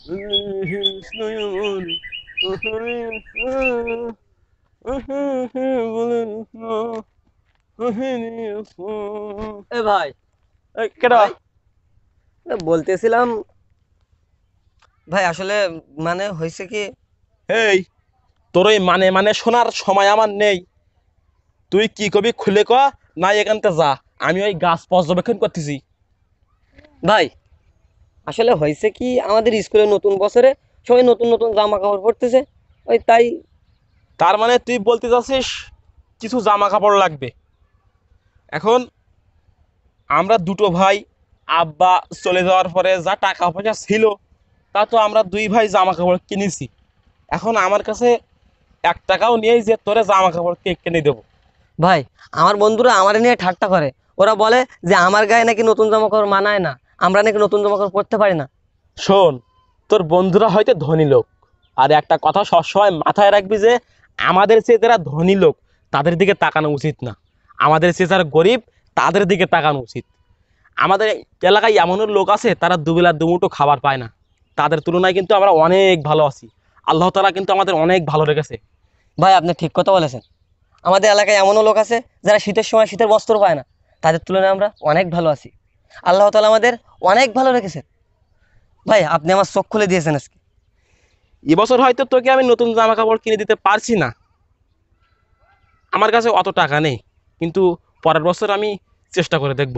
নয়ন বলেন এ ভাই, কেডা? ভাই বলতেছিলাম ভাই, আসলে মানে হয়েছে কি? এই তোর ওই মানে মানে শোনার সময় আমার নেই। তুই কি কবি খুলে ক, না এখানতে যা। আমি ওই গাছ পর্যবেক্ষণ করতেছি। ভাই আসলে হয়েছে কি, আমাদের স্কুলে নতুন বছরে সবাই নতুন নতুন জামা কাপড় পরতেছে, ওই তাই। তার মানে তুই বলতে চাচ্ছিস কিছু জামা কাপড় লাগবে। এখন আমরা দুটো ভাই, আব্বা চলে যাওয়ার পরে যা টাকা পয়সা ছিল তা তো আমরা দুই ভাই জামা কাপড় কিনেছি। এখন আমার কাছে 1 টাকাও নেই যে তোরে জামা কাপড় কে কিনে দেবো। ভাই আমার বন্ধুরা আমার নিয়ে ঠাট্টা করে। ওরা বলে যে আমার গায়ে নাকি নতুন জামা কাপড় মানায় না, আমরা নাকি নতুন জামা কাপড় পরতে পারি না। শোন, তোর বন্ধুরা হয়তো ধনী লোক, আর একটা কথা সবসময় মাথায় রাখবি যে আমাদের চেয়ে যারা ধনী লোক তাদের দিকে তাকানো উচিত না, আমাদের চেয়ে যারা গরিব তাদের দিকে তাকানো উচিত। আমাদের এলাকায় এমনও লোক আছে তারা দুবেলা দুমুঠো খাবার পায় না, তাদের তুলনায় কিন্তু আমরা অনেক ভালো আছি। আল্লাহ তাআলা কিন্তু আমাদের অনেক ভালো রেখেছে। ভাই আপনি ঠিক কথা বলেছেন। আমাদের এলাকায় এমনও লোক আছে যারা শীতের সময় শীতের বস্ত্র পায় না, তাদের তুলনায় আমরা অনেক ভালো আছি। আল্লাহ তাআলা আমাদের অনেক ভালো রেখেছেন। ভাই আপনি আমার চোখ খুলে দিয়েছেন আজকে। এবছর হয়তো তোকে আমি নতুন জামা কাপড় কিনে দিতে পারছি না, আমার কাছে অত টাকা নেই, কিন্তু পরের বছর আমি চেষ্টা করে দেখব।